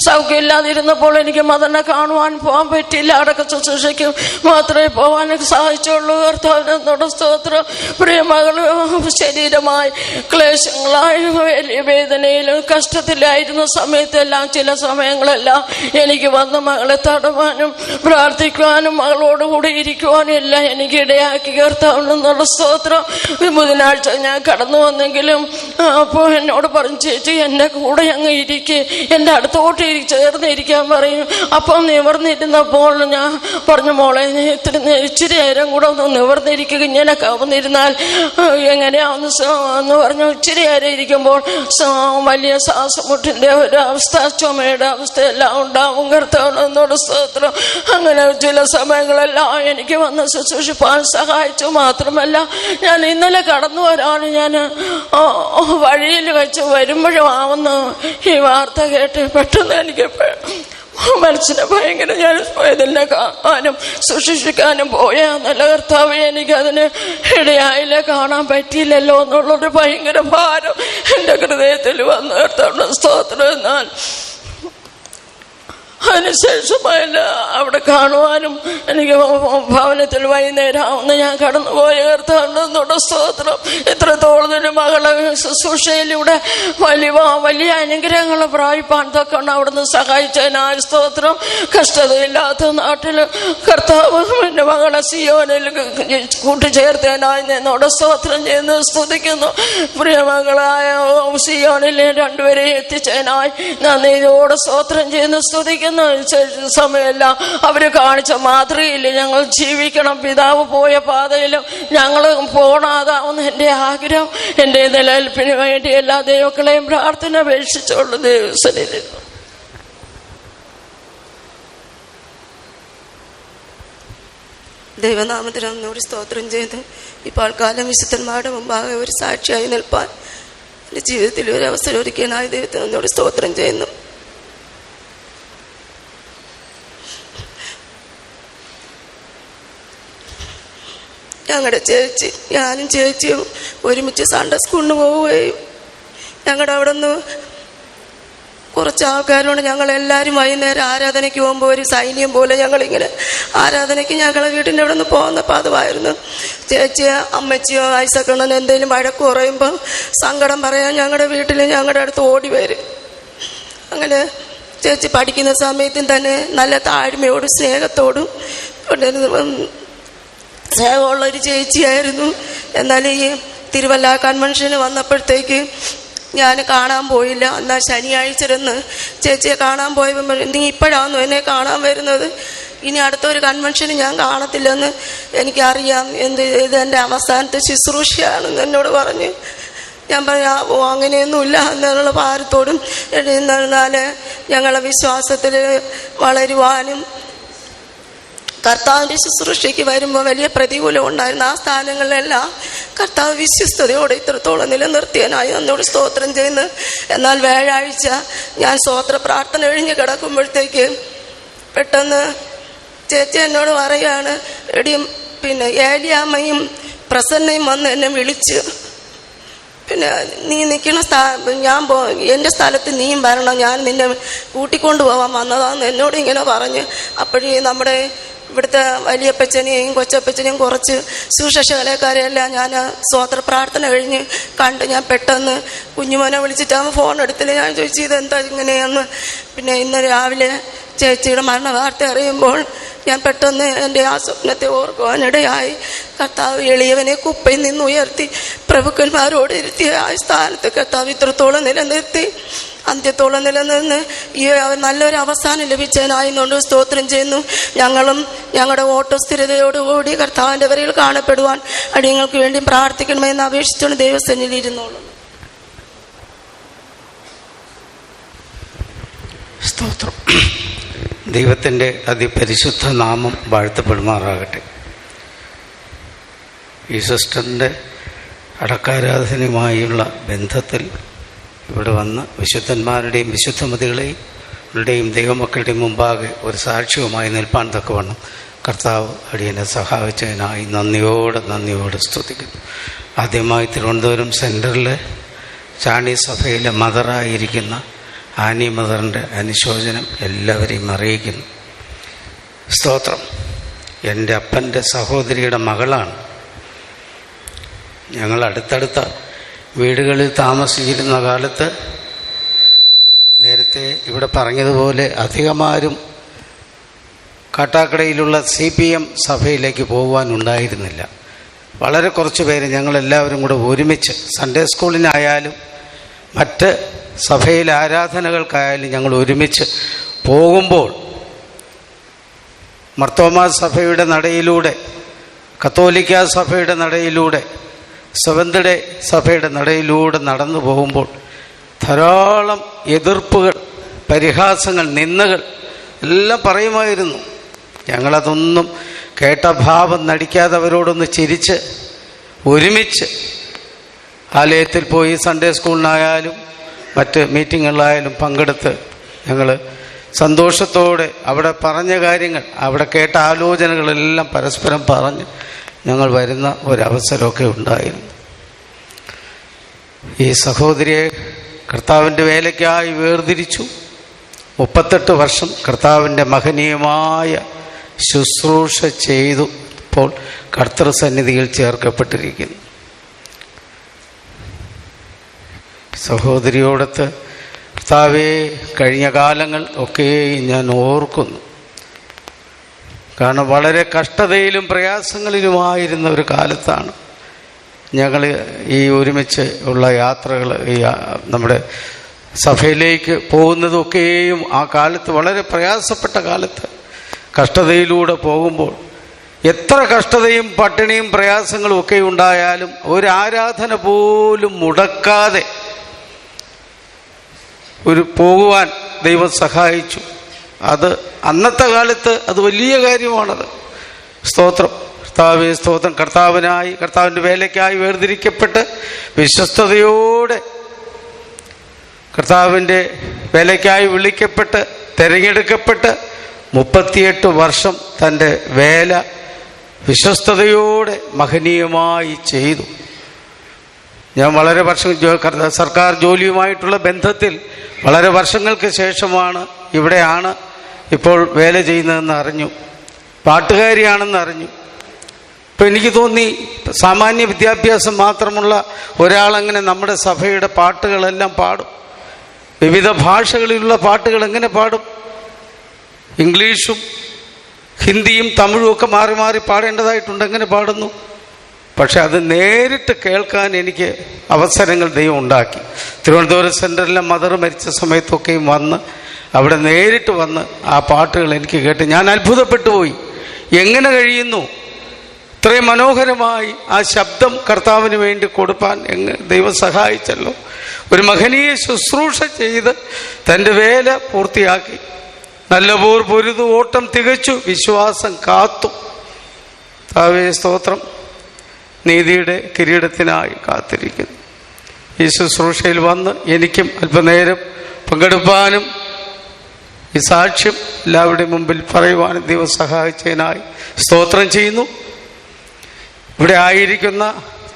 സൗഖ്യമില്ലാതിരുന്നപ്പോൾ എനിക്ക് മദറിനെ കാണുവാൻ പോകാൻ പറ്റില്ല. അടക്ക ശുശ്രൂഷയ്ക്ക് മാത്രമേ പോകാൻ സാധിച്ചുള്ളൂ. കർത്താവിനോട് സ്തോത്രം. പ്രിയമകള് ശരീരമായി ക്ലേശങ്ങളായി വലിയ വേദനയിലും കഷ്ടത്തിലായിരുന്ന സമയത്തെല്ലാം ചില സമയങ്ങളെല്ലാം എനിക്ക് വന്ന് മകളെ തടവാനും പ്രാർത്ഥിക്കുവാനും മകളോടുകൂടി ഇരിക്കുവാനും എല്ലാം എനിക്ക് ഇടയാക്കി. കർത്താവിനോട് സ്തോത്രം. ബുധനാഴ്ച ഞാൻ കടന്നു വന്നെങ്കിലും അപ്പോൾ എന്നോട് പറഞ്ഞു, ചേച്ചി എൻ്റെ കൂടെ അങ്ങ് ഇരിക്കുക, എൻ്റെ അടുത്തോട്ട് ചേർന്നിരിക്കാൻ പറയും. അപ്പം നിവർന്നിരുന്നപ്പോൾ ഞാൻ പറഞ്ഞു, മോളെ ഇച്ചിരി നേരം കൂടെ ഒന്ന് നിവർന്നിരിക്കുക, ഇങ്ങനെയൊക്കെ വന്നിരുന്നാൽ എങ്ങനെയാന്ന് പറഞ്ഞു. ഇച്ചിരി നേരം ഇരിക്കുമ്പോൾ വലിയ ശ്വാസമുട്ടിൻ്റെ ഒരവസ്ഥ, ചുമയുടെ അവസ്ഥ എല്ലാം ഉണ്ടാവും. കർത്താവിനോട് സ്തോത്രം. അങ്ങനെ ചില സമയങ്ങളെല്ലാം എനിക്ക് വന്ന് ശുശ്രൂഷിപ്പാൻ സഹായിച്ചു. മാത്രമല്ല ഞാൻ ഇന്നലെ കടന്നു വരാണ്, ഞാൻ വഴിയിൽ വെച്ച് വരുമ്പോഴും ആവുന്ന ഈ വാർത്ത കേട്ട് പെട്ടെന്ന് എനിക്ക് മനസ്സിന് ഭയങ്കര, ഞാൻ ഇതിനെ കാണാനും ശുശ്രൂഷിക്കാനും പോയാ നല്ല കർത്താവ് എനിക്കതിന് ഇടയായില്ല, കാണാൻ പറ്റിയില്ലല്ലോ എന്നുള്ളൊരു ഭയങ്കര ഭാരം എൻ്റെ ഹൃദയത്തിൽ വന്നു. കർത്താവിന്റെ സ്തോത്രം. എന്നാൽ അതിനുശേഷമല്ല അവിടെ കാണുവാനും എനിക്ക് ഭവനത്തിൽ വൈകുന്നേരം ആവുന്ന ഞാൻ കടന്നുപോയ കർത്താവിനോട് സ്തോത്രം. ഇത്രത്തോളം ഒരു മകളെ ശുശ്രൂഷയിലൂടെ വലിയ അനുഗ്രഹങ്ങൾ പ്രാപിപ്പാൻ തൊക്കെ അവിടുന്ന് സഹായിച്ചതിനായ സ്തോത്രം. കഷ്ടതയില്ലാത്ത നാട്ടിൽ കർത്താവ് എൻ്റെ മകളെ സിയോനിൽ കൂട്ടിച്ചേർത്തതിനായി എന്നോട് സ്തോത്രം ചെയ്യുന്നു, സ്തുതിക്കുന്നു. പ്രിയമകളായ സിയോനിൽ രണ്ടുപേരെ എത്തിച്ചതിനായി നന്ദിയോടെ സ്തോത്രം ചെയ്യുന്നു, സ്തുതിക്കുന്നു. സമയമല്ല അവര് കാണിച്ച മാതൃകയിൽ ഞങ്ങൾ ജീവിക്കണം. പിതാവ് പോയ പാതയിലും ഞങ്ങൾ പോണാതാവുന്ന എൻ്റെ ആഗ്രഹം. എൻ്റെ നിലനിൽപ്പിന് വേണ്ടി എല്ലാ ദൈവങ്ങളെയും പ്രാർത്ഥന അപേക്ഷിച്ചുള്ള ദൈവസന്നിധി. ദൈവനാമത്തിന് ഒന്നുകൂടി സ്തോത്രം ചെയ്ത് ഇപ്പോൾ കാലം വിശുദ്ധന്മാരുടെ മുമ്പാകെ ഒരു സാക്ഷിയായി നിൽപ്പാൻ എൻ്റെ ജീവിതത്തിൽ ഒരു അവസരം ഒരുക്കിയനായി ദൈവത്തിന് ഒന്നുകൂടി സ്തോത്രം ചെയ്യുന്നു. ഞങ്ങളുടെ ഞാനും ചേച്ചിയും ഒരുമിച്ച് സൺഡേ സ്കൂളിന് പോവുകയും ഞങ്ങളുടെ അവിടെ നിന്ന് കുറച്ച് ആൾക്കാരോട് ഞങ്ങളെല്ലാവരും വൈകുന്നേരം ആരാധനയ്ക്ക് പോകുമ്പോൾ ഒരു സൈന്യം പോലെ ഞങ്ങളിങ്ങനെ ആരാധനയ്ക്ക് ഞങ്ങളെ വീട്ടിൻ്റെ അവിടെ നിന്ന് പോകുന്ന പതിവായിരുന്നു. ചേച്ചിയോ അമ്മച്ചിയോ ഐസക്കണ്ണൻ എന്തെങ്കിലും വഴക്ക് കുറയുമ്പോൾ സങ്കടം പറയാൻ ഞങ്ങളുടെ വീട്ടിൽ ഞങ്ങളുടെ അടുത്ത് ഓടി വരും. അങ്ങനെ ചേച്ചി പഠിക്കുന്ന സമയത്തും തന്നെ നല്ല താഴ്മയോടും സ്നേഹത്തോടും സ്നേഹമുള്ളൊരു ചേച്ചിയായിരുന്നു. എന്നാൽ ഈ തിരുവല്ല കൺവെൻഷന് വന്നപ്പോഴത്തേക്ക് ഞാൻ കാണാൻ പോയില്ല. എന്നാൽ ശനിയാഴ്ച ചേച്ചിയെ കാണാൻ പോയപ്പോൾ നീ ഇപ്പോഴാണോ എന്നെ കാണാൻ വരുന്നത്, ഇനി അടുത്തൊരു കൺവെൻഷന് ഞാൻ കാണത്തില്ലെന്ന് എനിക്കറിയാം, ഇത് എൻ്റെ അവസാനത്തെ ശുശ്രൂഷയാണെന്ന് എന്നോട് പറഞ്ഞ്. ഞാൻ പറഞ്ഞു അങ്ങനെയൊന്നുമില്ല എന്നുള്ള ഭാരത്തോടും എന്നാൽ ഞങ്ങളെ വിശ്വാസത്തിൽ വളരുവാനും കർത്താവിൻ്റെ ശുശ്രൂഷയ്ക്ക് വരുമ്പോൾ വലിയ പ്രതികൂലം ഉണ്ടായിരുന്നു. ആ സ്ഥാനങ്ങളിലെല്ലാം കർത്താവ് വിശ്വസ്തയോടെ ഇത്രത്തോളം നിലനിർത്തിയനായി എന്നോട് സ്തോത്രം ചെയ്യുന്നു. എന്നാൽ വ്യാഴാഴ്ച ഞാൻ സ്തോത്ര പ്രാർത്ഥന കഴിഞ്ഞ് കിടക്കുമ്പോഴത്തേക്ക് പെട്ടെന്ന് ചേച്ചി എന്നോട് പറയുകയാണ്, എടിയും ഏലിയാമ്മയും പ്രസന്നയും വന്ന് എന്നെ വിളിച്ച്, നീ നിൽക്കുന്ന എൻ്റെ സ്ഥലത്ത് നീയും വരണം, ഞാൻ നിന്നെ കൂട്ടിക്കൊണ്ടു പോകാൻ വന്നതാന്ന് എന്നോട് ഇങ്ങനെ പറഞ്ഞ്. അപ്പോഴേ നമ്മുടെ ഇവിടുത്തെ വലിയപ്പച്ചനെയും കൊച്ചപ്പച്ചനെയും കുറച്ച് സുശേഷകലക്കാരെയെല്ലാം ഞാൻ സ്തോത്ര പ്രാർത്ഥന കഴിഞ്ഞ് കണ്ട് ഞാൻ പെട്ടെന്ന് കുഞ്ഞുമോനെ വിളിച്ചിട്ട് അവൻ ഫോൺ എടുത്തില്ല. ഞാൻ ചോദിച്ചു ഇതെന്താ ഇങ്ങനെയെന്ന്. ഇന്ന് രാവിലെ ചേച്ചിയുടെ മരണ വാർത്ത അറിയുമ്പോൾ ഞാൻ പെട്ടെന്ന് എൻ്റെ ആ സ്വപ്നത്തെ ഓർക്കുവാനിടയായി. കർത്താവ് എളിയവനെ കുപ്പയിൽ നിന്ന് ഉയർത്തി പ്രഭുക്കന്മാരോട് ഇരുത്തിയ ആ സ്ഥാനത്ത് കർത്താവ് ഇത്രത്തോളം നിലനിർത്തി അന്ത്യത്തോളം നിലനിന്ന് ഈ നല്ലൊരു അവസാനം ലഭിച്ചതിനായി കൊണ്ട് സ്തോത്രം ചെയ്യുന്നു. ഞങ്ങളും ഞങ്ങളുടെ ഓട്ടസ്ഥിരതയോടുകൂടി കർത്താവിൻ്റെ വരയിൽ കാണപ്പെടുവാൻ അടിയങ്ങൾക്ക് വേണ്ടി പ്രാർത്ഥിക്കണമെന്ന് അപേക്ഷിച്ചുകൊണ്ട് ദൈവസന്നിധിയിൽ ഇരുന്നോളും. സ്തോത്രം. ദൈവത്തിൻ്റെ അതിപരിശുദ്ധ നാമം വാഴ്ത്തപ്പെടുമാറാകട്ടെ. ഈ സിസ്റ്ററിൻ്റെ അടക്കാരാധനയുമായുള്ള ബന്ധത്തിൽ ഇവിടെ വന്ന് വിശുദ്ധന്മാരുടെയും വിശുദ്ധമതികളുടെയും ദൈവമക്കളുടെയും മുമ്പാകെ ഒരു സാക്ഷ്യവുമായി നിൽപ്പാൻ തക്കവണ്ണം കർത്താവ് അടിയനെ സഹായിച്ചതിനായി നന്ദിയോടെ സ്തുതിക്കുന്നു. ആദ്യമായി തിരുവനന്തപുരം സെൻറ്ററിൽ ചാണി സഭയിലെ മദറായിരിക്കുന്ന ആനി മദറിൻ്റെ അനുശോചനം എല്ലാവരെയും അറിയിക്കുന്നു. സ്തോത്രം. എൻ്റെ അപ്പൻ്റെ സഹോദരിയുടെ മകളാണ്. ഞങ്ങൾ അടുത്തടുത്ത വീടുകളിൽ താമസിച്ചിരുന്ന കാലത്ത് നേരത്തെ ഇവിടെ പറഞ്ഞതുപോലെ അധികമാരും കാട്ടാക്കടയിലുള്ള CPM സഭയിലേക്ക് പോകുവാനുണ്ടായിരുന്നില്ല. വളരെ കുറച്ച് പേര് ഞങ്ങളെല്ലാവരും കൂടെ ഒരുമിച്ച് സൺഡേ സ്കൂളിനായാലും മറ്റ് സഭയിലെ ആരാധനകൾക്കായാലും ഞങ്ങൾ ഒരുമിച്ച് പോകുമ്പോൾ മർത്തോമാ സഭയുടെ നടയിലൂടെ, കത്തോലിക്ക സഭയുടെ നടയിലൂടെ, സെവന്ത് ഡേ സഭയുടെ നടയിലൂടെ നടന്നു പോകുമ്പോൾ ധാരാളം എതിർപ്പുകൾ, പരിഹാസങ്ങൾ, നിന്ദകൾ എല്ലാം പറയുമായിരുന്നു. ഞങ്ങളതൊന്നും കേട്ട ഭാവം നടിക്കാതെ അവരോടൊന്ന് ചിരിച്ച് ഒരുമിച്ച് ആലയത്തിൽ പോയി സൺഡേ സ്കൂളിനായാലും മറ്റ് മീറ്റിങ്ങുകളിലായാലും പങ്കെടുത്ത് ഞങ്ങൾ സന്തോഷത്തോടെ അവിടെ പറഞ്ഞ കാര്യങ്ങൾ, അവിടെ കേട്ട ആലോചനകളെല്ലാം പരസ്പരം പറഞ്ഞ് ഞങ്ങൾ വരുന്ന ഒരവസരമൊക്കെ ഉണ്ടായിരുന്നു. ഈ സഹോദരിയെ കർത്താവിൻ്റെ വേലയ്ക്കായി വേർതിരിച്ചു. 38 വർഷം കർത്താവിൻ്റെ മഹനീയമായ ശുശ്രൂഷ ചെയ്തു ഇപ്പോൾ കർത്തൃസന്നിധിയിൽ ചേർക്കപ്പെട്ടിരിക്കുന്നു. സഹോദരിയോടത്ത് കർത്താവേ, കഴിഞ്ഞ കാലങ്ങൾ ഒക്കെ ഞാൻ ഓർക്കുന്നു. കാരണം വളരെ കഷ്ടതയിലും പ്രയാസങ്ങളിലുമായിരുന്ന ഒരു കാലത്താണ് ഞങ്ങൾ ഈ ഒരുമിച്ച് ഉള്ള യാത്രകൾ, ഈ നമ്മുടെ സഭയിലേക്ക് പോകുന്നതൊക്കെയും ആ കാലത്ത് വളരെ പ്രയാസപ്പെട്ട കാലത്ത് കഷ്ടതയിലൂടെ പോകുമ്പോൾ എത്ര കഷ്ടതയും പട്ടിണിയും പ്രയാസങ്ങളും ഒക്കെ ഉണ്ടായാലും ഒരു ആരാധന പോലും മുടക്കാതെ പോകുവാൻ ദൈവം സഹായിച്ചു. അത് അന്നത്തെ കാലത്ത് അത് വലിയ കാര്യമാണത്. സ്തോത്രം. കർത്താവേ സ്തോത്രം. കർത്താവിൻ്റെ വേലയ്ക്കായി വേർതിരിക്കപ്പെട്ട് വിശ്വസ്തയോടെ കർത്താവിൻ്റെ വേലയ്ക്കായി വിളിക്കപ്പെട്ട് തിരഞ്ഞെടുക്കപ്പെട്ട് 38 വർഷം തൻ്റെ വേല വിശ്വസ്തയോടെ മഹനീയമായി ചെയ്തു. ഞാൻ വളരെ വർഷം സർക്കാർ ജോലിയുമായിട്ടുള്ള ബന്ധത്തിൽ വളരെ വർഷങ്ങൾക്ക് ശേഷമാണ് ഇവിടെയാണ് ഇപ്പോൾ വേല ചെയ്യുന്നതെന്ന് അറിഞ്ഞു. പാട്ടുകാരിയാണെന്ന് അറിഞ്ഞു. ഇപ്പം എനിക്ക് തോന്നി സാമാന്യ വിദ്യാഭ്യാസം മാത്രമുള്ള ഒരാളെങ്ങനെ നമ്മുടെ സഭയുടെ പാട്ടുകളെല്ലാം പാടും? വിവിധ ഭാഷകളിലുള്ള പാട്ടുകൾ എങ്ങനെ പാടും? ഇംഗ്ലീഷും ഹിന്ദിയും തമിഴും ഒക്കെ മാറി മാറി പാടേണ്ടതായിട്ടുണ്ട്. എങ്ങനെ പാടുന്നു? പക്ഷെ അത് നേരിട്ട് കേൾക്കാൻ എനിക്ക് അവസരങ്ങൾ ദൈവം ഉണ്ടാക്കി. തിരുവനന്തപുരം സെൻറ്ററിലെ മദർ മരിച്ച സമയത്തൊക്കെയും വന്ന് അവിടെ നേരിട്ട് വന്ന് ആ പാട്ടുകൾ എനിക്ക് കേട്ട് ഞാൻ അത്ഭുതപ്പെട്ടു പോയി. എങ്ങനെ കഴിയുന്നു ഇത്രയും മനോഹരമായി ആ ശബ്ദം കർത്താവിന് വേണ്ടി കൊടുപ്പാൻ? ദൈവം സഹായിച്ചല്ലോ. ഒരു മഹനീയ ശുശ്രൂഷ ചെയ്ത് തൻ്റെ വേല പൂർത്തിയാക്കി. നല്ല പോർ പൊരുതു, ഓട്ടം തികച്ചു, വിശ്വാസം കാത്തു. കർത്താവേ സ്തോത്രം. നീതിയുടെ കിരീടത്തിനായി കാത്തിരിക്കുന്നു. ഈ ശുശ്രൂഷയിൽ വന്ന് എനിക്കും അല്പനേരം പങ്കെടുപ്പാനും ഈ സാക്ഷ്യം എല്ലാവരുടെയും മുമ്പിൽ പറയുവാനും ദൈവം സഹായിച്ചതിനായി സ്തോത്രം ചെയ്യുന്നു. ഇവിടെ ആയിരിക്കുന്ന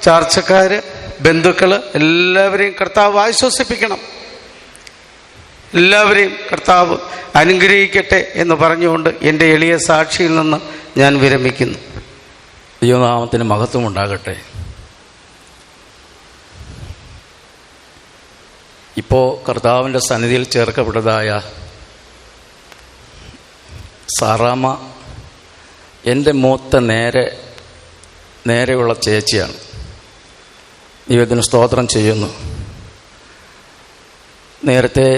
ചാർച്ചക്കാര്, ബന്ധുക്കള് എല്ലാവരെയും കർത്താവ് ആശ്വസിപ്പിക്കണം. എല്ലാവരെയും കർത്താവ് അനുഗ്രഹിക്കട്ടെ എന്ന് പറഞ്ഞുകൊണ്ട് എൻ്റെ എളിയ സാക്ഷിയിൽ നിന്ന് ഞാൻ വിരമിക്കുന്നു. ദൈവനാമത്തിന് മഹത്വം ഉണ്ടാകട്ടെ. ഇപ്പോൾ കർത്താവിൻ്റെ സന്നിധിയിൽ ചേർക്കപ്പെട്ടതായ സാറാമ്മ എൻ്റെ മൂത്ത നേരെയുള്ള ചേച്ചിയാണ്. ദൈവത്തിന് സ്തോത്രം ചെയ്യുന്നു. നേരത്തെ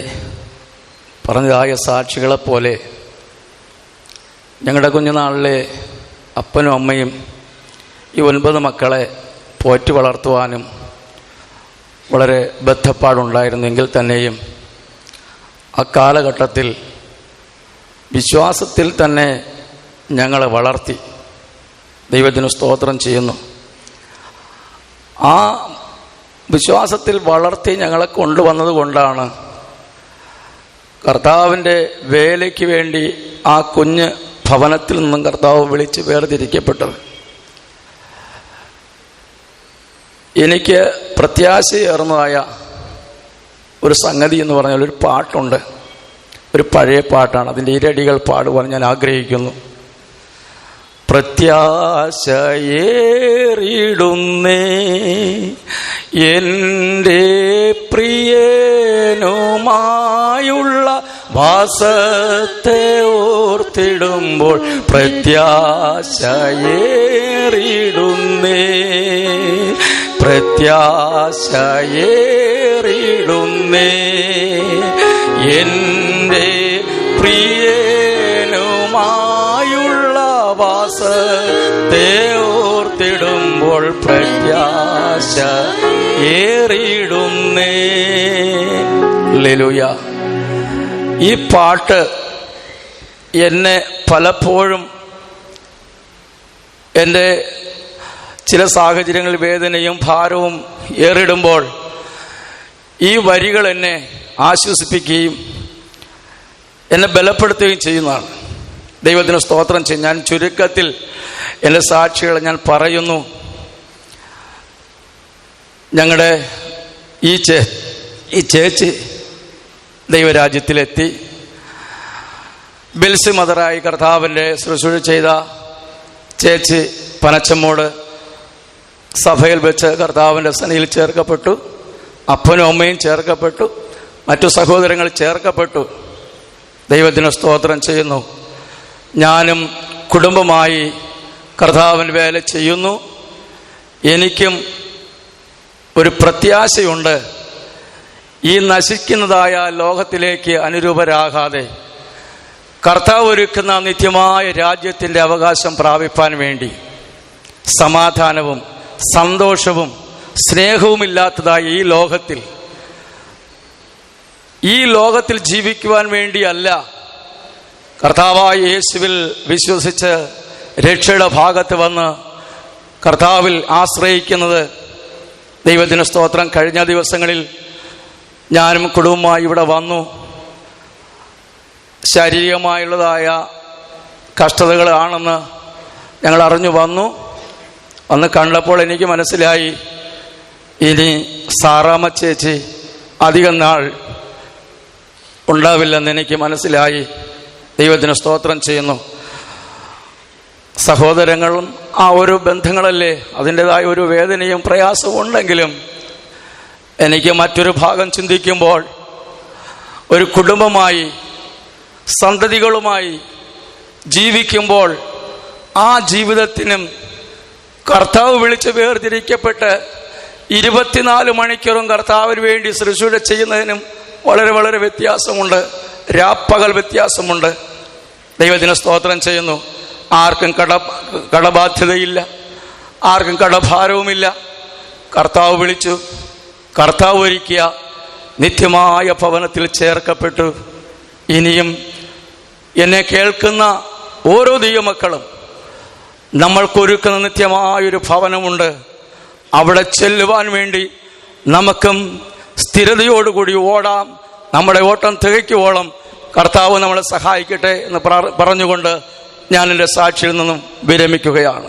പറഞ്ഞതായ സാക്ഷികളെപ്പോലെ ഞങ്ങളുടെ കുഞ്ഞുനാളിലെ അപ്പനും അമ്മയും ഈ 9 മക്കളെ പോറ്റി വളർത്തുവാനും വളരെ ബദ്ധപ്പാടുണ്ടായിരുന്നെങ്കിൽ തന്നെയും ആ കാലഘട്ടത്തിൽ വിശ്വാസത്തിൽ തന്നെ ഞങ്ങളെ വളർത്തി. ദൈവത്തിന് സ്തോത്രം ചെയ്യുന്നു. ആ വിശ്വാസത്തിൽ വളർത്തി ഞങ്ങളെ കൊണ്ടുവന്നത് കൊണ്ടാണ് കർത്താവിൻ്റെ വേലയ്ക്ക് വേണ്ടി ആ കുഞ്ഞ് ഭവനത്തിൽ നിന്നും കർത്താവ് വിളിച്ച് വേർതിരിക്കപ്പെട്ടത്. എനിക്ക് പ്രത്യാശയേറുന്നതായ ഒരു സംഗതി എന്ന് പറഞ്ഞാൽ ഒരു പാട്ടുണ്ട്, ഒരു പഴയ പാട്ടാണ്. അതിൻ്റെ ഇരടികൾ പാടുവാൻ ഞാൻ ആഗ്രഹിക്കുന്നു. പ്രത്യാശയേറിടുന്നേ എൻ്റെ പ്രിയനുമായുള്ള വാസത്തെ ഓർത്തിടുമ്പോൾ പ്രത്യാശയേറിടുന്നേ, പ്രത്യാശയേറിടുന്നേ എൻ്റെ പ്രിയനുമായുള്ള വാസത്തെ ഓർത്തിടുമ്പോൾ പ്രത്യാശയേറിടുന്നേ. ഹല്ലേലൂയ. ഈ പാട്ട് എന്നെ പലപ്പോഴും എൻ്റെ ചില സാഹചര്യങ്ങളിൽ വേദനയും ഭാരവും ഏറിടുമ്പോൾ ഈ വരികൾ എന്നെ ആശ്വസിപ്പിക്കുകയും എന്നെ ബലപ്പെടുത്തുകയും ചെയ്യുന്നതാണ്. ദൈവത്തിന് സ്തോത്രം ചെയ്യും. ഞാൻ ചുരുക്കത്തിൽ എൻ്റെ സാക്ഷികളെ ഞാൻ പറയുന്നു. ഞങ്ങളുടെ ഈ ചേച്ചി ദൈവരാജ്യത്തിലെത്തി. ബിൽസി മദറായി കർത്താവിൻ്റെ ശുശ്രൂഷ ചെയ്ത ചേച്ചി പനച്ചമ്മോട് സഭയിൽ വെച്ച് കർത്താവിൻ്റെ സന്നിധിയിൽ ചേർക്കപ്പെട്ടു. അപ്പനും അമ്മയും ചേർക്കപ്പെട്ടു. മറ്റു സഹോദരങ്ങൾ ചേർക്കപ്പെട്ടു. ദൈവത്തിന് സ്തോത്രം ചെയ്യുന്നു. ഞാനും കുടുംബമായി കർത്താവിൻ്റെ വേല ചെയ്യുന്നു. എനിക്കും ഒരു പ്രത്യാശയുണ്ട്. ഈ നശിക്കുന്നതായ ലോകത്തിലേക്ക് അനുരൂപരാകാതെ കർത്താവ് ഒരുക്കുന്ന നിത്യമായ രാജ്യത്തിൻ്റെ അവകാശം പ്രാപിപ്പാൻ വേണ്ടി സമാധാനവും സന്തോഷവും സ്നേഹവുമില്ലാത്തതായ ഈ ലോകത്തിൽ ജീവിക്കുവാൻ വേണ്ടിയല്ല കർത്താവായ യേശുവിൽ വിശ്വസിച്ച് രക്ഷയുടെ ഭാഗത്ത് വന്ന് കർത്താവിൽ ആശ്രയിക്കുന്നത്. ദൈവത്തിന് സ്തോത്രം. കഴിഞ്ഞ ദിവസങ്ങളിൽ ഞാനും കുടുംബമായി ഇവിടെ വന്നു. ശാരീരികമായുള്ളതായ കഷ്ടതകളാണെന്ന് ഞങ്ങൾ അറിഞ്ഞു വന്നു കണ്ടപ്പോൾ എനിക്ക് മനസ്സിലായി ഇനി സാറാമ്മ ചേച്ചി അധികം നാൾ ഉണ്ടാവില്ലെന്ന് എനിക്ക് മനസ്സിലായി. ദൈവത്തിന് സ്തോത്രം ചെയ്യുന്നു. സഹോദരങ്ങളും ആ ഒരു ബന്ധങ്ങളല്ലേ, അതിൻ്റെതായ ഒരു വേദനയും പ്രയാസവും ഉണ്ടെങ്കിലും എനിക്ക് മറ്റൊരു ഭാഗം ചിന്തിക്കുമ്പോൾ ഒരു കുടുംബമായി സന്തതികളുമായി ജീവിക്കുമ്പോൾ ആ ജീവിതത്തിനും കർത്താവ് വിളിച്ച് വേർതിരിക്കപ്പെട്ട് 24 മണിക്കൂറും കർത്താവിന് വേണ്ടി ശുശ്രൂഷ ചെയ്യുന്നതിനും വളരെ വളരെ വ്യത്യാസമുണ്ട്. രാപ്പകൽ വ്യത്യാസമുണ്ട്. ദൈവത്തിന് സ്തോത്രം ചെയ്യുന്നു. ആർക്കും കടബാധ്യതയില്ല, ആർക്കും കടഭാരവുമില്ല. കർത്താവ് വിളിച്ചു, കർത്താവ് ഒരുക്കിയ നിത്യമായ ഭവനത്തിൽ ചേർക്കപ്പെട്ടു. ഇനിയും എന്നെ കേൾക്കുന്ന ഓരോ ദൈവമക്കളും നമ്മൾക്കൊരുക്കുന്ന നിത്യമായൊരു ഭവനമുണ്ട്. അവിടെ ചെല്ലുവാൻ വേണ്ടി നമുക്കും സ്ഥിരതയോടുകൂടി ഓടാം. നമ്മുടെ ഓട്ടം തികയ്ക്കുവോളം കർത്താവ് നമ്മളെ സഹായിക്കട്ടെ എന്ന് പറഞ്ഞുകൊണ്ട് ഞാൻ എൻ്റെ സാക്ഷിയിൽ നിന്നും വിരമിക്കുകയാണ്.